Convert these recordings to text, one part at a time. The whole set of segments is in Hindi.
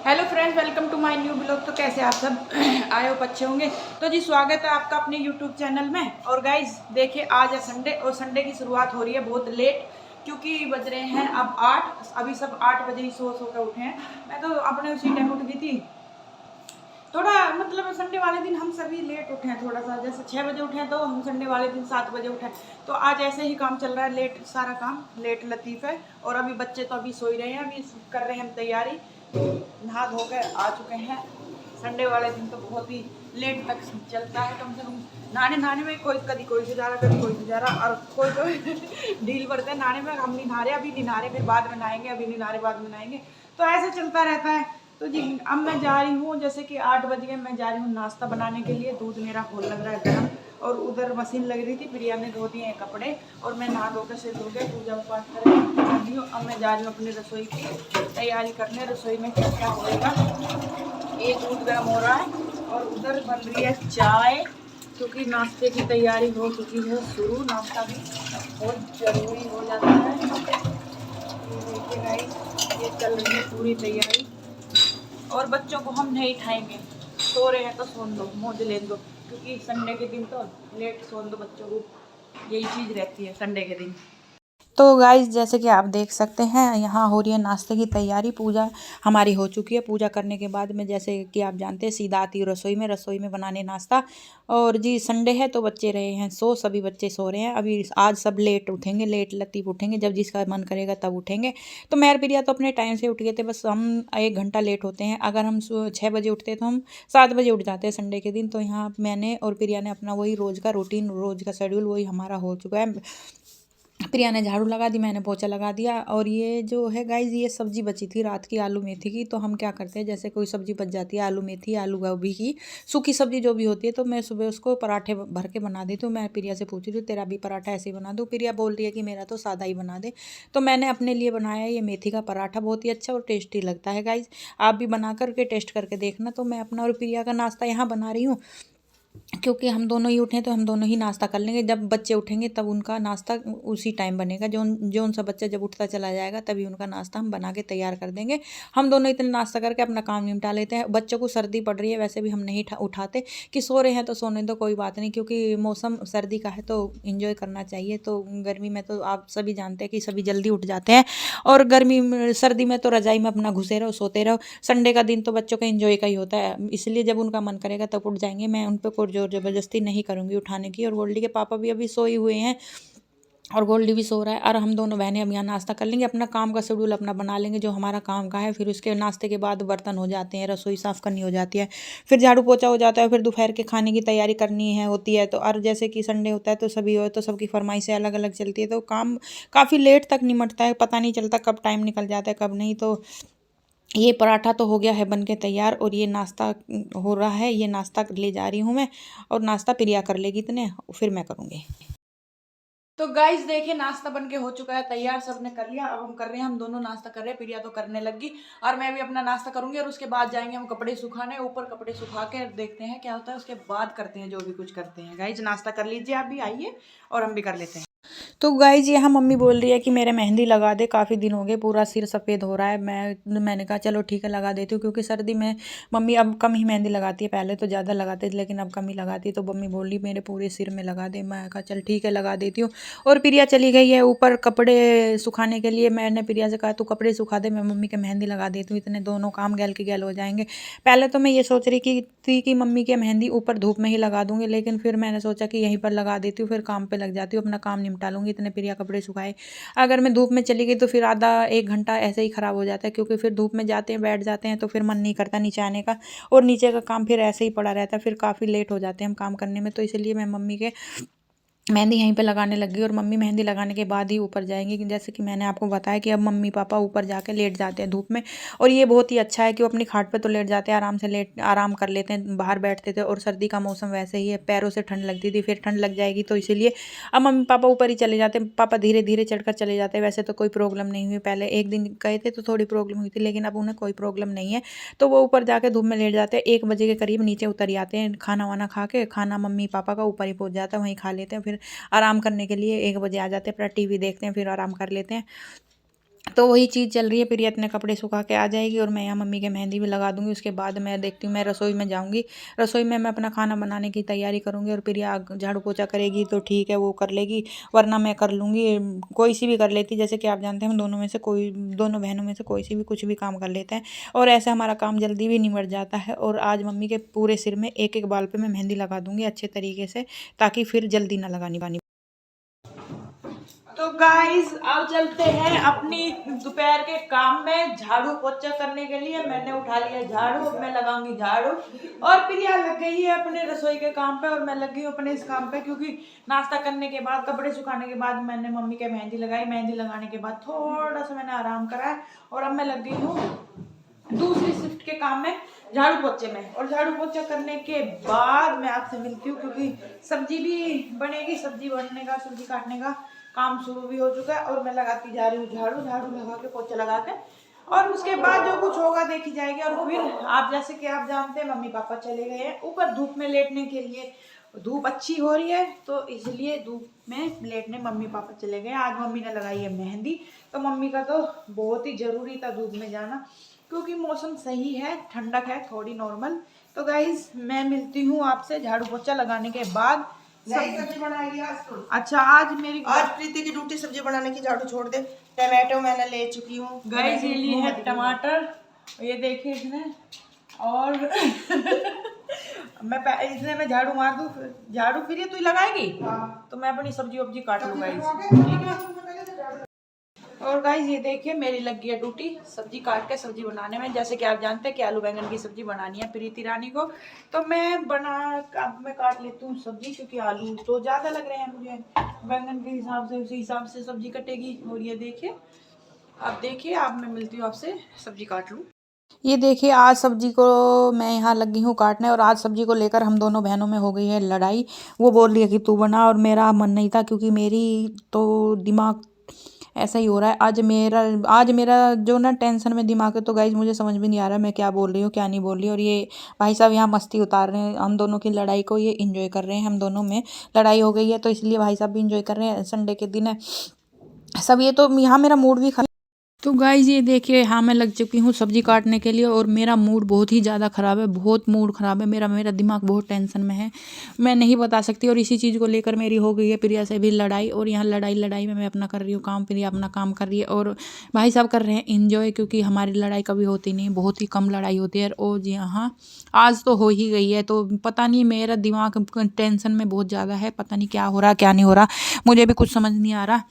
Hello friends, welcome to my new blog. तो कैसे आप सब आए हो, अच्छे होंगे। तो जी स्वागत है आपका अपने यूट्यूब चैनल में। और गाइज देखिए, आज है संडे और संडे की शुरुआत हो रही है बहुत लेट, क्योंकि बज रहे हैं अब 8। अभी सब 8 बजे ही सो कर उठे हैं। मैं तो अपने उसी टाइम उठ गई थी। थोड़ा मतलब संडे वाले दिन हम सभी लेट उठे हैं, थोड़ा सा जैसे 6 बजे उठे हैं, तो हम संडे वाले दिन 7 बजे उठे हैं। तो आज ऐसे ही काम चल रहा है, लेट सारा काम, लेट लतीफ़ है। और अभी बच्चे तो अभी सो ही रहे हैं, अभी कर रहे हैं हम तैयारी। नहा धो कर आ चुके हैं। संडे वाले दिन तो बहुत ही लेट तक चलता है, कम से कम नहाने नहाने में कोई कभी कोई से जा रहा, कभी कोई से जा रहा, और कोई कोई ढील पड़ते हैं नहाने में। हम नहीं नहा रहे, अभी नहीं नहा रहे, फिर बाद में नहाएंगे, अभी नहीं नहा रहे, बाद में नहाएंगे। तो ऐसे चलता रहता है। तो जी अब मैं जा रही हूँ, जैसे कि 8 बज गए, मैं जा रही हूँ नाश्ता बनाने के लिए। दूध मेरा होल लग रहा है गर्म, और उधर मशीन लग रही थी, प्रिया ने धो दिए हैं कपड़े, और मैं नहा धोकर सिर धो के पूजा पाठ कर रही हूँ। अब मैं जा रही हूँ अपनी रसोई की तैयारी करने। रसोई में क्या क्या होएगा, एक दूध गर्म हो रहा है, और उधर बन रही है चाय, क्योंकि नाश्ते की तैयारी हो चुकी है शुरू। नाश्ता भी बहुत जरूरी हो जाता है। ये देखिए गाइस, ये चल रही है पूरी तैयारी। और बच्चों को हम नहीं उठाएंगे, सो रहे हैं तो सोन दो, मौज ले दो, क्योंकि संडे के दिन तो लेट सोन दो बच्चों को। यही चीज़ रहती है संडे के दिन। तो गाइस जैसे कि आप देख सकते हैं, यहाँ हो रही है नाश्ते की तैयारी। पूजा हमारी हो चुकी है। पूजा करने के बाद में, जैसे कि आप जानते हैं, सीधा आती हूँ रसोई में बनाने नाश्ता। और जी संडे है तो बच्चे रहे हैं सो, सभी बच्चे सो रहे हैं अभी। आज सब लेट उठेंगे, लेट लतीफ़ उठेंगे, जब जिसका मन करेगा तब उठेंगे। तो मेहर प्रिया तो अपने टाइम से उठ गए थे, बस हम 1 घंटा लेट होते हैं। अगर हम 6 बजे उठते तो हम 7 बजे उठ जाते हैं संडे के दिन। तो यहाँ मैंने और प्रिया ने अपना वही रोज़ का रूटीन, रोज़ का शेड्यूल वही हमारा हो चुका है। प्रिया ने झाड़ू लगा दी, मैंने पोछा लगा दिया। और ये जो है गाइज, ये सब्जी बची थी रात की आलू मेथी की। तो हम क्या करते हैं, जैसे कोई सब्जी बच जाती है, आलू मेथी, आलू गोभी की सूखी सब्जी जो भी होती है, तो मैं सुबह उसको पराठे भर के बना देती हूँ। मैं प्रिया से पूछ रही हूँ, तेरा भी पराठा ऐसे ही बना दूँ? प्रिया बोल रही है कि मेरा तो सादा ही बना दे। तो मैंने अपने लिए बनाया ये मेथी का पराठा, बहुत ही अच्छा और टेस्टी लगता है गाइज। आप भी बना करके टेस्ट करके देखना। तो मैं अपना और प्रिया का नाश्ता यहाँ बना रही हूँ, क्योंकि हम दोनों ही उठे तो हम दोनों ही नाश्ता कर लेंगे। जब बच्चे उठेंगे तब उनका नाश्ता उसी टाइम बनेगा। जो उनसा बच्चा जब उठता चला जाएगा तभी उनका नाश्ता हम बना के तैयार कर देंगे। हम दोनों इतने नाश्ता करके अपना काम निपटा लेते हैं। बच्चों को सर्दी पड़ रही है, वैसे भी हम नहीं उठाते कि सो रहे हैं तो सोने दो, कोई बात नहीं, क्योंकि मौसम सर्दी का है तो इंजॉय करना चाहिए। तो गर्मी में तो आप सभी जानते हैं कि सभी जल्दी उठ जाते हैं, और सर्दी में तो रजाई में अपना घुसे रहो, सोते रहो। संडे का दिन तो बच्चों का इंजॉय का ही होता है, इसलिए जब उनका मन करेगा तब उठ जाएंगे। मैं उन पर कोई जोर ज़बरदस्ती नहीं करूँगी उठाने की। और गोल्डी के पापा भी अभी सोए हुए हैं, और गोल्डी भी सो रहा है। और हम दोनों बहनें अब यहाँ नाश्ता कर लेंगे, अपना काम का शेड्यूल अपना बना लेंगे जो हमारा काम का है। फिर उसके नाश्ते के बाद बर्तन हो जाते हैं, रसोई साफ़ करनी हो जाती है, फिर झाड़ू पोछा हो जाता है, फिर दोपहर के खाने की तैयारी करनी है होती है। तो और जैसे कि संडे होता है तो सभी हो, तो सबकी फरमाइशें अलग अलग चलती है, तो काम काफ़ी लेट तक निमटता है, पता नहीं चलता कब टाइम निकल जाता है कब नहीं। तो ये पराठा तो हो गया है बन के तैयार, और ये नाश्ता हो रहा है, ये नाश्ता ले जा रही हूँ मैं। और नाश्ता प्रिया कर लेगी इतने, फिर मैं करूँगी। तो गाइस देखिए, नाश्ता बन के हो चुका है तैयार, सबने कर लिया। अब हम कर रहे हैं, हम दोनों नाश्ता कर रहे हैं, प्रिया तो करने लगी, और मैं भी अपना नाश्ता करूंगी। और उसके बाद जाएंगे हम कपड़े सुखाने, ऊपर कपड़े सुखा के देखते हैं क्या होता है, उसके बाद करते हैं जो भी कुछ करते हैं। गाइस नाश्ता कर लीजिए, आप भी आइए और हम भी कर लेते हैं। तो गाइज यहाँ मम्मी बोल रही है कि मेरे मेहंदी लगा दे, काफ़ी दिन हो गए, पूरा सिर सफ़ेद हो रहा है। मैंने कहा चलो ठीक है लगा देती हूँ, क्योंकि सर्दी में मम्मी अब कम ही मेहंदी लगाती है, पहले तो ज़्यादा लगाती थी लेकिन अब कम ही लगाती है। तो मम्मी बोली मेरे पूरे सिर में लगा दे। मैं कहा चल ठीक है लगा देती हूँ। और प्रिया चली गई है ऊपर कपड़े सुखाने के लिए। मैंने प्रिया से कहा तू कपड़े सुखा दे, मैं मम्मी के मेहंदी लगा देती हूँ, इतने दोनों काम गैल के गैल हो जाएंगे। पहले तो मैं ये सोच रही थी कि मम्मी के मेहंदी ऊपर धूप में ही लगा दूंगी, लेकिन फिर मैंने सोचा कि यहीं पर लगा देती हूँ, फिर काम पे लग जाती हूँ, अपना काम निपटा लूँगी, इतने प्रिया कपड़े सुखाए। अगर मैं धूप में चली गई तो फिर आधा 1 घंटा ऐसे ही ख़राब हो जाता है, क्योंकि फिर धूप में जाते हैं बैठ जाते हैं तो फिर मन नहीं करता नीचे आने का, और नीचे का काम फिर ऐसे ही पड़ा रहता है, फिर काफ़ी लेट हो जाते हैं हम काम करने में। तो इसलिए मैं मम्मी के मेहंदी यहीं पे लगाने लग गई, और मम्मी मेहंदी लगाने के बाद ही ऊपर जाएंगी। जैसे कि मैंने आपको बताया कि अब मम्मी पापा ऊपर जाके लेट जाते हैं धूप में, और ये बहुत ही अच्छा है कि वो अपनी खाट पे तो लेट जाते हैं, आराम से लेट आराम कर लेते हैं, बाहर बैठते थे। और सर्दी का मौसम वैसे ही है, पैरों से ठंड लगती थी, फिर ठंड लग जाएगी, तो इसीलिए अब मम्मी पापा ऊपर ही चले जाते हैं। पापा धीरे धीरे चढ़कर चले जाते हैं, वैसे तो कोई प्रॉब्लम नहीं हुई। पहले एक दिन गए थे तो थोड़ी प्रॉब्लम हुई थी, लेकिन अब उन्हें कोई प्रॉब्लम नहीं है। तो वो ऊपर जाके धूप में लेट जाते हैं, 1 बजे के करीब नीचे उतर जाते हैं, खाना वाना खा के। खाना मम्मी पापा का ऊपर ही पहुँच जाता है, वहीं खा लेते हैं, फिर आराम करने के लिए 1 बजे आ जाते हैं, अपना टीवी देखते हैं, फिर आराम कर लेते हैं। तो वही चीज़ चल रही है। प्रिया अपने कपड़े सुखा के आ जाएगी और मैं यहाँ मम्मी के मेहंदी भी लगा दूँगी। उसके बाद मैं देखती हूँ, मैं रसोई में जाऊँगी। रसोई में मैं अपना खाना बनाने की तैयारी करूँगी और प्रिया झाड़ू पोछा करेगी तो ठीक है, वो कर लेगी, वरना मैं कर लूँगी। कोई सी भी कर लेती, जैसे कि आप जानते हैं हम दोनों में से कोई, दोनों बहनों में से कोई सी भी कुछ भी काम कर लेते हैं और ऐसे हमारा काम जल्दी भी निमट जाता है। और आज मम्मी के पूरे सिर में एक एक बाल पर मैं मेहंदी लगा दूँगी अच्छे तरीके से, ताकि फिर जल्दी ना लगानी पानी। तो गाइस अब चलते हैं अपनी दोपहर के काम में। झाड़ू पोछा करने के लिए मैंने उठा लिया झाड़ू, अब मैं लगाऊंगी झाड़ू। और प्रिया लग गई है अपने रसोई के काम पे और मैं लग गई हूँ अपने इस काम पे, क्योंकि नाश्ता करने के बाद, कपड़े सुखाने के बाद मैंने मम्मी के मेहंदी लगाई। मेहंदी लगाने के बाद थोड़ा सा मैंने आराम करा है और अब मैं लग गई हूँ दूसरी शिफ्ट के काम में, झाड़ू पोछे में। और झाड़ू पोछा करने के बाद मैं आपसे मिलती हूँ, क्योंकि सब्जी भी बनेगी, सब्जी बनने का, सब्जी काटने का काम शुरू भी हो चुका है और मैं लगाती जा रही हूँ झाड़ू। झाड़ू लगा के, पोछा लगा के, और उसके बाद जो कुछ होगा देखी जाएगी। और फिर आप जैसे कि आप जानते हैं मम्मी पापा चले गए हैं ऊपर धूप में लेटने के लिए। धूप अच्छी हो रही है तो इसलिए धूप में लेटने मम्मी पापा चले गए। आज मम्मी ने लगाई है मेहंदी, तो मम्मी का तो बहुत ही ज़रूरी था धूप में जाना, क्योंकि मौसम सही है, ठंडक है थोड़ी नॉर्मल। तो गाइज मैं मिलती हूँ आपसे झाड़ू पोछा लगाने के बाद। सब्जी बनाएगी आज तो। अच्छा, आज मेरी आज प्रीति की ड्यूटी सब्जी बनाने की, झाड़ू छोड़ दे। टमाटो मैंने ले चुकी हूँ। गाइस ये लिए है टमाटर, ये देखिए इसने, और मैं झाड़ू मार दूँ, झाड़ू फिर ये तू लगाएगी। तो मैं अपनी सब्जी वब्जी काट लूँ गाइस, ठीक है। और गाइस ये देखिए मेरी लग गई है ड्यूटी सब्जी काट के सब्जी बनाने में। जैसे कि आप जानते हैं कि आलू बैंगन की सब्जी बनानी है प्रीति रानी को, तो मैं काट लेती हूँ सब्जी, क्योंकि आलू तो ज़्यादा लग रहे हैं मुझे बैंगन के हिसाब से, उसी हिसाब से सब्जी कटेगी। और ये देखिए, अब देखिए, अब मैं मिलती हूँ आपसे, सब्जी काट लूँ। ये देखिए आज सब्जी को मैं यहाँ लगी हूँ काटने, और आज सब्जी को लेकर हम दोनों बहनों में हो गई है लड़ाई। वो बोल रही है कि तू बना और मेरा मन नहीं था, क्योंकि मेरी तो दिमाग ऐसा ही हो रहा है। आज मेरा जो ना टेंशन में दिमाग है, तो गाइज मुझे समझ में नहीं आ रहा मैं क्या बोल रही हूँ क्या नहीं बोल रही। और ये भाई साहब यहाँ मस्ती उतार रहे हैं हम दोनों की लड़ाई को, ये इंजॉय कर रहे हैं। हम दोनों में लड़ाई हो गई है तो इसलिए भाई साहब भी इंजॉय कर रहे हैं, संडे के दिन है सब। ये तो यहाँ मेरा मूड भी खराब। तो गाइज ये देखिए, हाँ मैं लग चुकी हूँ सब्जी काटने के लिए, और मेरा मूड बहुत ही ज़्यादा ख़राब है, बहुत मूड ख़राब है मेरा दिमाग बहुत टेंशन में है, मैं नहीं बता सकती। और इसी चीज़ को लेकर मेरी हो गई है प्रिया से भी लड़ाई, और यहाँ लड़ाई में मैं अपना कर रही हूँ काम, प्रिया अपना काम कर रही है, और भाई साहब कर रहे हैं इंजॉय, क्योंकि हमारी लड़ाई कभी होती नहीं, बहुत ही कम लड़ाई होती है। और जी हाँ, आज तो हो ही गई है। तो पता नहीं, मेरा दिमाग टेंशन में बहुत ज़्यादा है, पता नहीं क्या हो रहा क्या नहीं हो रहा, मुझे भी कुछ समझ नहीं आ रहा।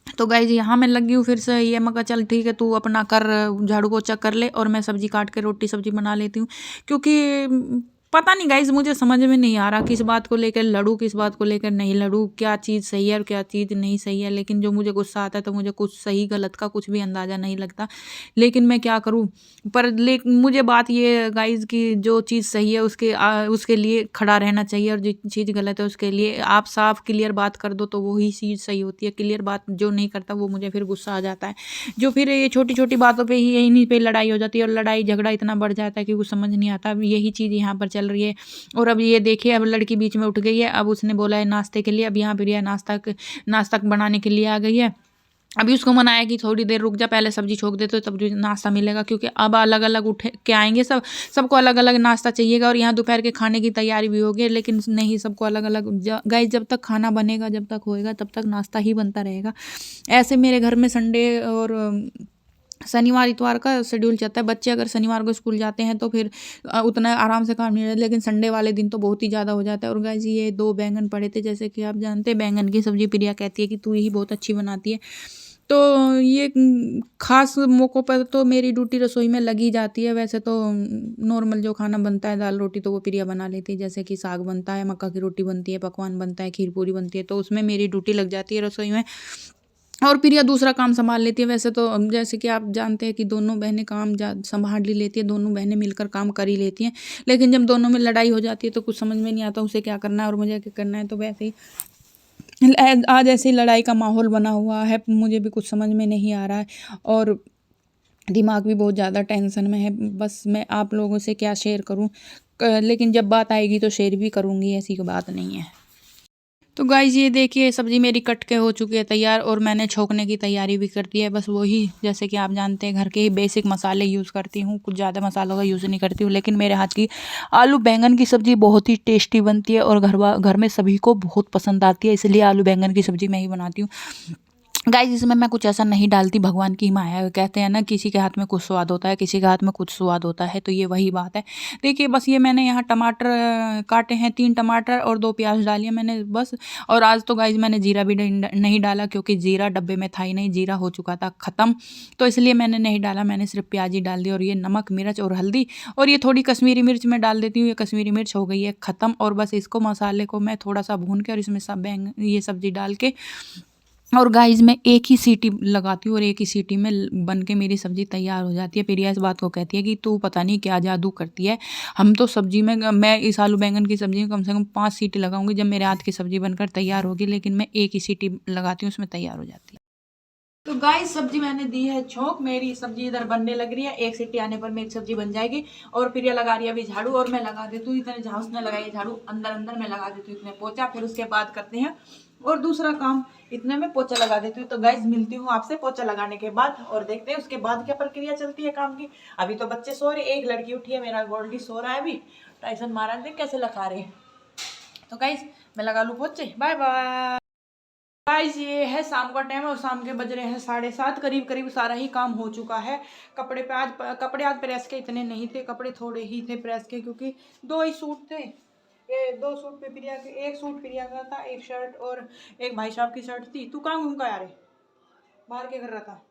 तो गाइज यहाँ मैं लगी हूँ फिर से, ये मैं कहा चल ठीक है तू अपना कर, झाड़ू पोछा कर ले और मैं सब्जी काट के रोटी सब्जी बना लेती हूँ। क्योंकि पता नहीं गाइज, मुझे समझ में नहीं आ रहा किस बात को लेकर लड़ूँ, किस बात को लेकर नहीं लड़ूँ, क्या चीज़ सही है और क्या चीज़ नहीं सही है। लेकिन जो मुझे गुस्सा आता है तो मुझे कुछ सही गलत का कुछ भी अंदाज़ा नहीं लगता, लेकिन मैं क्या करूँ। पर मुझे बात ये गाइज की जो चीज़ सही है उसके लिए खड़ा रहना चाहिए, और जो चीज़ गलत है उसके लिए आप साफ क्लियर बात कर दो तो वही चीज़ सही होती है। क्लियर बात जो नहीं करता वो मुझे फिर गुस्सा आ जाता है, जो फिर ये छोटी छोटी बातों पे ही यहीं पे लड़ाई हो जाती है, और लड़ाई झगड़ा इतना बढ़ जाता है कि कुछ समझ नहीं आता। अब यही चीज़ यहाँ पर चल रही है। और अब ये देखिए, अब लड़की बीच में उठ गई है, अब उसने बोला है नाश्ते के लिए, अब यहाँ पर नाश्ता बनाने के लिए आ गई है। अभी उसको मनाया कि थोड़ी देर रुक जा, पहले सब्जी छोक देते तो तब नाश्ता मिलेगा, क्योंकि अब अलग अलग उठ के आएंगे सबको अलग अलग नाश्ता चाहिएगा। और यहाँ दोपहर के खाने की तैयारी भी होगी, लेकिन नहीं, सबको अलग अलग गाइस, जब तक खाना बनेगा, जब तक होएगा तब तक नाश्ता ही बनता रहेगा। ऐसे मेरे घर में संडे और शनिवार इतवार का शेड्यूल चलता है। बच्चे अगर शनिवार को स्कूल जाते हैं तो फिर उतना आराम से काम नहीं रहता, लेकिन संडे वाले दिन तो बहुत ही ज़्यादा हो जाता है। और गाइस ये 2 बैंगन पड़े थे, जैसे कि आप जानते हैं बैंगन की सब्ज़ी प्रिया कहती है कि तू ही बहुत अच्छी बनाती है। तो ये ख़ास मौक़ों पर तो मेरी ड्यूटी रसोई में लगी जाती है। वैसे तो नॉर्मल जो खाना बनता है दाल रोटी तो वो प्रिया बना लेती है, जैसे कि साग बनता है, मक्का की रोटी बनती है, पकवान बनता है, खीर पूरी बनती है, तो उसमें मेरी ड्यूटी लग जाती है रसोई में, और प्रिया दूसरा काम संभाल लेती है। वैसे तो जैसे कि आप जानते हैं कि दोनों बहनें काम संभाल ही लेती है, दोनों बहनें मिलकर काम कर ही लेती हैं, लेकिन जब दोनों में लड़ाई हो जाती है तो कुछ समझ में नहीं आता उसे क्या करना है और मुझे क्या करना है। तो वैसे ही आज ऐसी लड़ाई का माहौल बना हुआ है, मुझे भी कुछ समझ में नहीं आ रहा है, और दिमाग भी बहुत ज़्यादा टेंशन में है। बस मैं आप लोगों से क्या शेयर करूं, लेकिन जब बात आएगी तो शेयर भी करूंगी, ऐसी कोई बात नहीं है। तो गाइज ये देखिए सब्ज़ी मेरी कट के हो चुकी है तैयार और मैंने छोंकने की तैयारी भी कर दी है। बस वही जैसे कि आप जानते हैं घर के ही बेसिक मसाले यूज़ करती हूँ, कुछ ज़्यादा मसालों का यूज़ नहीं करती हूँ। लेकिन मेरे हाथ की आलू बैंगन की सब्ज़ी बहुत ही टेस्टी बनती है और घर में सभी को बहुत पसंद आती है, इसलिए आलू बैंगन की सब्ज़ी मैं ही बनाती हूँ। गाइस इसमें मैं कुछ ऐसा नहीं डालती, भगवान की माया है। कहते हैं ना किसी के हाथ में कुछ स्वाद होता है, किसी के हाथ में कुछ स्वाद होता है, तो ये वही बात है। देखिए बस ये मैंने यहाँ टमाटर काटे हैं, 3 टमाटर और 2 प्याज डाली है मैंने बस। और आज तो गाइस मैंने जीरा भी नहीं डाला क्योंकि जीरा डब्बे में था ही नहीं, जीरा हो चुका था ख़त्म, तो इसलिए मैंने नहीं डाला। मैंने सिर्फ प्याज ही डाल दी और ये नमक मिर्च और हल्दी और ये थोड़ी कश्मीरी मिर्च मैं डाल देती हूँ। ये कश्मीरी मिर्च हो गई है ख़त्म और बस इसको मसाले को मैं थोड़ा सा भून के और इसमें सब ये सब्ज़ी डाल के और गाइस मैं एक ही सीटी लगाती हूँ और एक ही सीटी में बन के मेरी सब्ज़ी तैयार हो जाती है। प्रिया इस बात को कहती है कि तू पता नहीं क्या जादू करती है। हम तो सब्ज़ी में मैं इस आलू बैंगन की सब्ज़ी में कम से कम 5 सीटी लगाऊंगी जब मेरे हाथ की सब्ज़ी बनकर तैयार होगी, लेकिन मैं एक ही सीटी लगाती हूँ उसमें तैयार हो जाती है। तो गाइस सब्जी मैंने दी है छोंक, मेरी सब्जी इधर बनने लग रही है। एक सीटी आने पर मेरी सब्जी बन जाएगी और प्रिया लगा रही है अभी झाड़ू और मैं लगा देती हूँ इतने जहाँ उसने लगाई झाड़ू अंदर अंदर मैं लगा देती हूँ इतने पोछा, फिर उसके बाद करते हैं और दूसरा काम, इतने में पोछा लगा देती हूँ। तो गाइस मिलती हूँ आपसे पोछा लगाने के बाद और देखते हैं उसके बाद क्या प्रक्रिया चलती है काम की। अभी तो बच्चे सो रहे, एक लड़की उठी है, मेरा गोल्डी सो रहा है अभी, टाइसन मारा देख कैसे लगा रहे हैं। तो गाइस मैं लगा लूँ पोछे, बाय बाय। गाइस ये है शाम का टाइम और शाम के बज रहे हैं 7:30 करीब करीब, सारा ही काम हो चुका है। कपड़े आज प्रेस के इतने नहीं थे, कपड़े थोड़े ही थे प्रेस के क्योंकि 2 ही सूट थे। ये 2 सूट पे प्रिया के, एक सूट प्रिया का था, एक शर्ट और एक भाई साहब की शर्ट थी। तू कहाँ घूम का यार, बाहर क्या कर रहा था?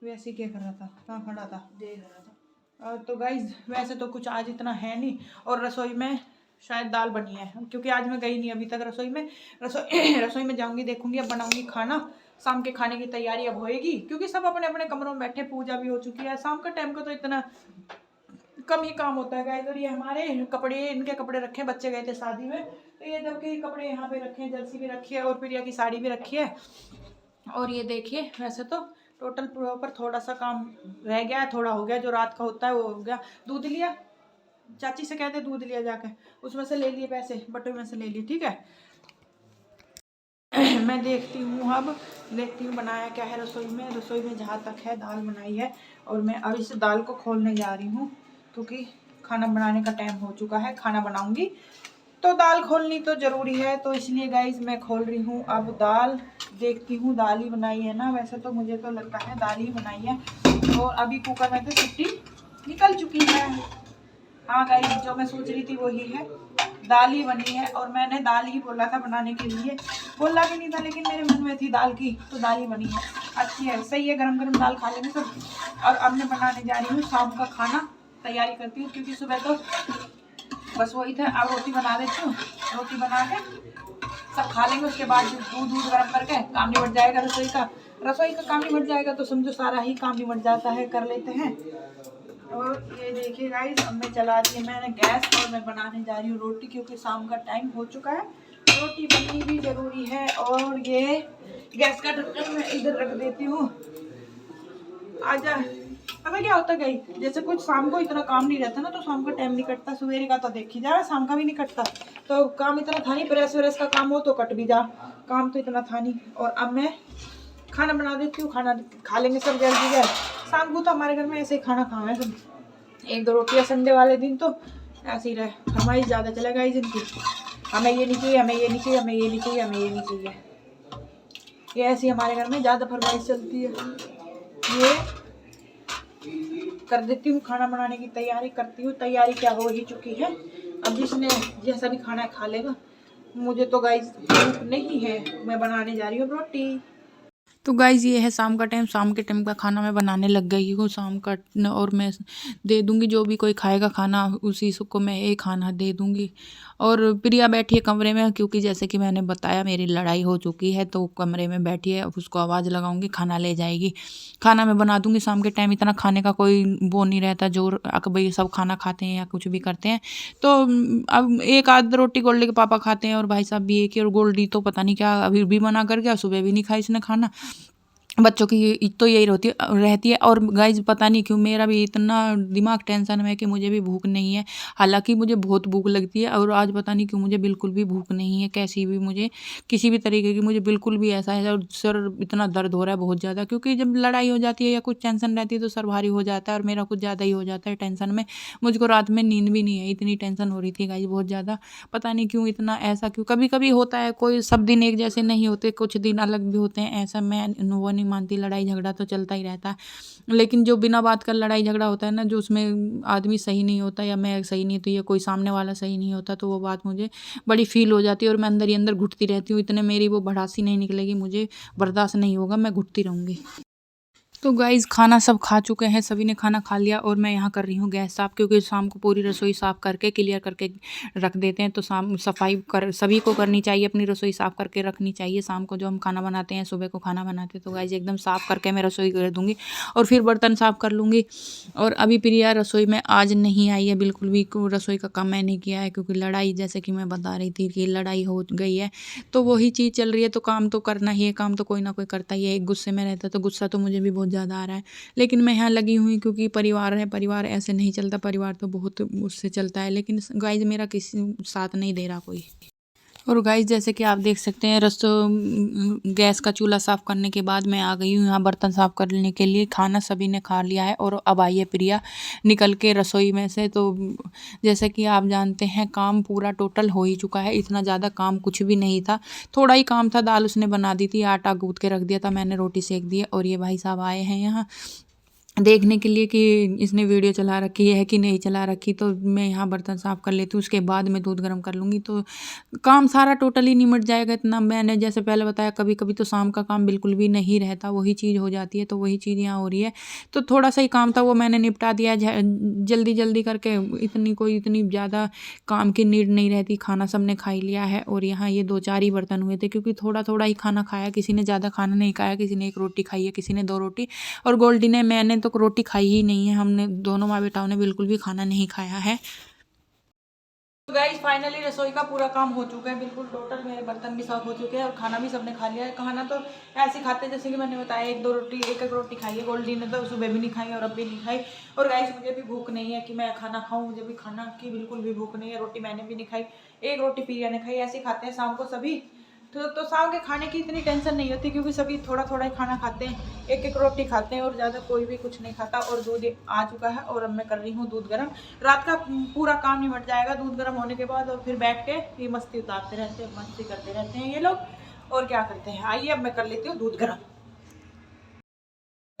वैसे क्या कर रहा था, कहाँ खड़ा था? देख रहा था। तो गाइस वैसे तो कुछ आज इतना है नहीं और रसोई में शायद दाल बनी है क्योंकि आज मैं गई नहीं अभी तक रसोई में। रसोई में जाऊंगी, देखूंगी, अब बनाऊंगी खाना। शाम के खाने की तैयारी अब होएगी क्योंकि सब अपने अपने कमरों में बैठे, पूजा भी हो चुकी है। शाम का टाइम का तो इतना कम ही काम होता है गाइस। और ये हमारे कपड़े, इनके कपड़े रखे, बच्चे गए थे शादी में तो ये जबकि कपड़े यहाँ पे रखे हैं, जर्सी भी रखी है और प्रिया की साड़ी भी रखी है। और ये देखिए वैसे तो टोटल प्रॉपर थोड़ा सा काम रह गया है, थोड़ा हो गया, जो रात का होता है वो हो गया। दूध लिया, चाची से कहते दूध लिया जाके, उसमें से ले लिए पैसे, बटुए में से ले लिए, ठीक है। मैं देखती हूँ, अब देखती हूँ बनाया क्या है रसोई में। रसोई में जहाँ तक है दाल बनाई है और मैं अब इस दाल को खोलने जा रही हूँ क्योंकि खाना बनाने का टाइम हो चुका है। खाना बनाऊंगी तो दाल खोलनी तो ज़रूरी है, तो इसलिए गाइस मैं खोल रही हूँ अब दाल। देखती हूँ दाल ही बनाई है ना, वैसे तो मुझे तो लगता है दाल ही बनाई है। और अभी कुकर में तो सीटी निकल चुकी है। हाँ गाइस जो मैं सोच रही थी वही है, दाल ही बनी है और मैंने दाल ही बोला था बनाने के लिए, बोला भी नहीं था लेकिन मेरे मन में थी दाल की, तो दाल ही बनी है। अच्छी है, सही है, गरम गरम दाल खा लेंगे सब। और अब मैं बनाने जा रही हूँ शाम का खाना, तैयारी करती हूँ क्योंकि सुबह तो बस वही था। अब रोटी बना देती हूँ, रोटी बना के सब खा लेंगे, उसके बाद दूध गर्म करके काम निपट जाएगा। रसोई का काम निपट जाएगा तो समझो सारा ही काम निपट जाता है, कर लेते हैं। और ये देखिए गाइस अब मैं चला दी है मैंने गैस और मैं बनाने जा रही हूँ रोटी क्योंकि शाम का टाइम हो चुका है, रोटी बननी भी ज़रूरी है। और ये गैस का ढक्कन मैं इधर रख देती हूँ। आजा, पता क्या होता गई, जैसे कुछ शाम को इतना काम नहीं रहता ना तो शाम का टाइम नहीं कटता। सवेरे का तो देखी जा, शाम का भी नहीं कटता, तो काम इतना था नहीं। प्रेस व्रेस का काम हो तो कट भी जा, काम तो इतना था नहीं। और अब मैं खाना बना देती हूँ, खाना खा लेंगे सब जल्दी जल्दी। शाम को तो हमारे घर में ऐसे ही खाना खाना है सब, 1-2 रोटियाँ संडे वाले दिन तो ऐसे ही रहे, फरमाइश ज़्यादा चलेगा इस दिन की, हमें ये नहीं चाहिए, हमें ये नहीं चाहिए, हमें ये नहीं चाहिए, हमें ये नहीं चाहिए। ये ऐसी हमारे घर में ज़्यादा फरमाइश चलती है। ये कर देती हूँ, खाना बनाने की तैयारी करती हूँ। तैयारी क्या हो ही चुकी है, अब जिसने जैसा भी खाना खा लेगा। मुझे तो गाइस भूख नहीं है, मैं बनाने जा रही हूँ रोटी। तो गाइज़ ये है शाम का टाइम, शाम के टाइम का खाना मैं बनाने लग गई हूँ शाम का, और मैं दे दूँगी जो भी कोई खाएगा खाना उसी को मैं एक खाना दे दूँगी। और प्रिया बैठी है कमरे में क्योंकि जैसे कि मैंने बताया मेरी लड़ाई हो चुकी है, तो कमरे में बैठी है, अब उसको आवाज़ लगाऊंगी खाना ले जाएगी। खाना मैं बना दूँगी शाम के टाइम, इतना खाने का कोई वो नहीं रहता जोर भाई सब खाना खाते हैं या कुछ भी करते हैं। तो अब एक आध रोटी गोल्डी के पापा खाते हैं और भाई साहब भी एक ही, और गोल्डी तो पता नहीं क्या अभी भी मना कर गया, सुबह भी नहीं खाई इसने खाना। बच्चों की तो यही रहती है। और गाइज पता नहीं क्यों मेरा भी इतना दिमाग टेंशन में है कि मुझे भी भूख नहीं है, हालांकि मुझे बहुत भूख लगती है। और आज पता नहीं क्यों मुझे बिल्कुल भी भूख नहीं है, कैसी भी मुझे किसी भी तरीके की मुझे बिल्कुल भी ऐसा है। और सर इतना दर्द हो रहा है बहुत ज़्यादा, क्योंकि जब लड़ाई हो जाती है या कुछ टेंशन रहती है तो सर भारी हो जाता है, और मेरा कुछ ज़्यादा ही हो जाता है टेंशन में। मुझको रात में नींद भी नहीं है, इतनी टेंशन हो रही थी गाइज बहुत ज़्यादा। पता नहीं क्यों इतना ऐसा क्यों, कभी कभी होता है, कोई सब दिन एक जैसे नहीं होते, कुछ दिन अलग भी होते हैं, ऐसा मैं वो नहीं मानती। लड़ाई झगड़ा तो चलता ही रहता है, लेकिन जो बिना बात का लड़ाई झगड़ा होता है ना, जो उसमें आदमी सही नहीं होता या मैं सही नहीं, तो या कोई सामने वाला सही नहीं होता, तो वो बात मुझे बड़ी फील हो जाती है और मैं अंदर ही अंदर घुटती रहती हूँ। इतने मेरी वो भड़ासी नहीं निकलेगी, मुझे बर्दाश्त नहीं होगा, मैं घुटती रहूँगी। तो गाइज़ खाना सब खा चुके हैं, सभी ने खाना खा लिया और मैं यहाँ कर रही हूँ गैस साफ़, क्योंकि शाम को पूरी रसोई साफ़ करके क्लियर करके रख देते हैं। तो शाम सफाई कर सभी को करनी चाहिए, अपनी रसोई साफ़ करके रखनी चाहिए। शाम को जो हम खाना बनाते हैं, सुबह को खाना बनाते हैं, तो गाइज़ एकदम साफ़ करके मैं रसोई कर दूँगी और फिर बर्तन साफ़ कर लूँगी। और अभी प्रिया रसोई में आज नहीं आई है बिल्कुल भी, रसोई का काम मैं नहीं किया है, क्योंकि लड़ाई, जैसे कि मैं बता रही थी कि लड़ाई हो गई है, तो वही चीज़ चल रही है, तो काम तो करना ही है, काम तो कोई ना कोई करता ही है। एक गुस्से में रहता है, तो गुस्सा तो मुझे भी बहुत ज़्यादा आ रहा है, लेकिन मैं यहाँ लगी हुई, क्योंकि परिवार है, परिवार ऐसे नहीं चलता, परिवार तो बहुत उससे चलता है। लेकिन गाइज मेरा किसी साथ नहीं दे रहा कोई। और गाइज जैसे कि आप देख सकते हैं, गैस का चूल्हा साफ़ करने के बाद मैं आ गई हूँ यहाँ बर्तन साफ़ करने के लिए। खाना सभी ने खा लिया है और अब आई है प्रिया निकल के रसोई में से। तो जैसे कि आप जानते हैं, काम पूरा टोटल हो ही चुका है, इतना ज़्यादा काम कुछ भी नहीं था, थोड़ा ही काम था। दाल उसने बना दी थी, आटा गूँथ के रख दिया था, मैंने रोटी सेक दी। और ये भाई साहब आए हैं यहाँ देखने के लिए कि इसने वीडियो चला रखी है कि नहीं चला रखी। तो मैं यहाँ बर्तन साफ़ कर लेती हूँ, उसके बाद मैं दूध गर्म कर लूँगी, तो काम सारा टोटली निमट जाएगा। इतना मैंने जैसे पहले बताया, कभी कभी तो शाम का काम बिल्कुल भी नहीं रहता, वही चीज़ हो जाती है, तो वही चीज़ यहाँ हो रही है। तो थोड़ा सा ही काम था, वो मैंने निपटा दिया जल्दी जल्दी करके। इतनी ज़्यादा काम की नीड नहीं रहती, खाना सब ने खा ही लिया है। और यहाँ ये 2-4 ही बर्तन हुए थे, क्योंकि थोड़ा थोड़ा ही खाना खाया, किसी ने ज़्यादा खाना नहीं खाया, किसी ने 1 रोटी खाई है, किसी ने 2 रोटी। और गोल्डी ने, मैंने तो रोटी खाई ही नहीं है, हमने दोनों माँ बेटाओं ने बिल्कुल भी खाना नहीं खाया है। तो गाइस फाइनली रसोई का पूरा काम हो चुका है, बिल्कुल टोटल मेरे बर्तन भी साफ हो चुके हैं और खाना भी सबने खा लिया है। खाना तो ऐसे खाते हैं जैसे कि मैंने बताया, 1-2 रोटी, एक रोटी खाई है। गोल्डी ने तो सुबह भी नहीं खाई और अब भी नहीं खाई। और गाइस मुझे भी भूख नहीं है कि मैं खाना खाऊं, मुझे भी खाना की बिल्कुल भी भूख नहीं है। रोटी मैंने भी नहीं खाई, 1 रोटी प्रिया ने खाई। ऐसे खाते हैं शाम को सभी। तो शाम के खाने की इतनी टेंशन नहीं होती, क्योंकि सभी थोड़ा थोड़ा ही खाना खाते हैं, 1-1 रोटी खाते हैं और ज़्यादा कोई भी कुछ नहीं खाता। और दूध आ चुका है और अब मैं कर रही हूँ दूध गर्म। रात का पूरा काम निपट जाएगा दूध गर्म होने के बाद, और फिर बैठ के ये मस्ती उतारते रहते हैं, मस्ती करते रहते हैं ये लोग। और क्या करते हैं, आइए अब मैं कर लेती हूँ दूध गर्म।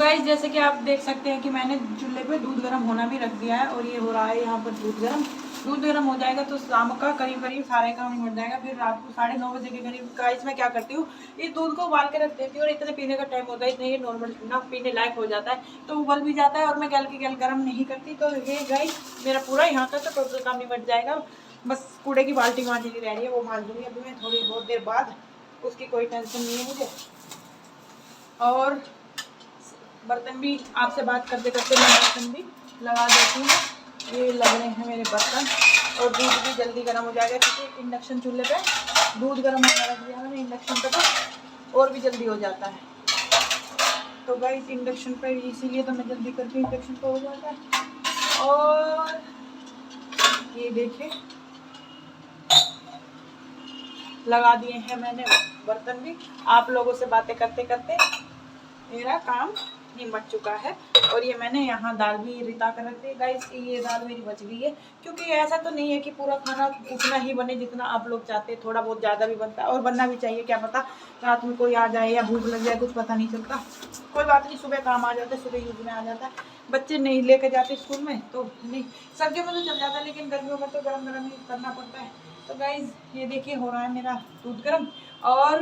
गाइस जैसे कि आप देख सकते हैं कि मैंने चूल्हे पे दूध गर्म होना भी रख दिया है और ये हो रहा है यहाँ पर दूध गर्म। दूध गर्म हो जाएगा तो शाम का करीब करीब सारे काम निपट जाएगा। फिर रात को 9:30 बजे के करीब गाइस मैं क्या करती हूँ, ये दूध को उबाल के रख देती हूँ और इतने पीने का टाइम होता है, इतने ये नॉर्मल ठंडा पीने लायक हो जाता है, तो उबल भी जाता है और मैं गल की गल गर्म नहीं करती। तो ये गाइस मेरा पूरा यहाँ का तो टोटल काम निपट जाएगा। बस कूड़े की बाल्टी मांझनी रह रही है, वो मांझ दूँगी अभी मैं थोड़ी बहुत देर बाद, उसकी कोई टेंशन नहीं है मुझे। और बर्तन भी आपसे बात करते करते मैं बर्तन भी लगा देती हूँ। ये लग रहे हैं मेरे बर्तन। और दूध भी जल्दी गर्म हो जाएगा, क्योंकि इंडक्शन चूल्हे पे दूध गर्म होना रख दिया मैंने इंडक्शन पे, तो और भी जल्दी हो जाता है। तो गाइस इंडक्शन पे इसीलिए तो मैं जल्दी करके इंडक्शन पे हो जाता है। और ये देखिए लगा दिए हैं मैंने बर्तन भी। आप लोगों से बातें करते करते मेरा काम निपट चुका है। और ये मैंने यहाँ दाल भी रिता कर रख दी गाइस, ये दाल मेरी बच गई है, क्योंकि ऐसा तो नहीं है कि पूरा खाना उतना ही बने जितना आप लोग चाहते हैं, थोड़ा बहुत ज़्यादा भी बनता है और बनना भी चाहिए। क्या पता रात में कोई आ जाए या भूख लग जाए, कुछ पता नहीं चलता। कोई बात नहीं, सुबह काम आ जाता है, सुबह यूज में आ जाता है। बच्चे नहीं लेकर जाते स्कूल में तो नहीं, सर्दियों में तो चल जाता है, लेकिन गर्मियों में तो गर्म गर्म ही करना पड़ता है। तो गाइज ये देखिए हो रहा है मेरा दूध गर्म। और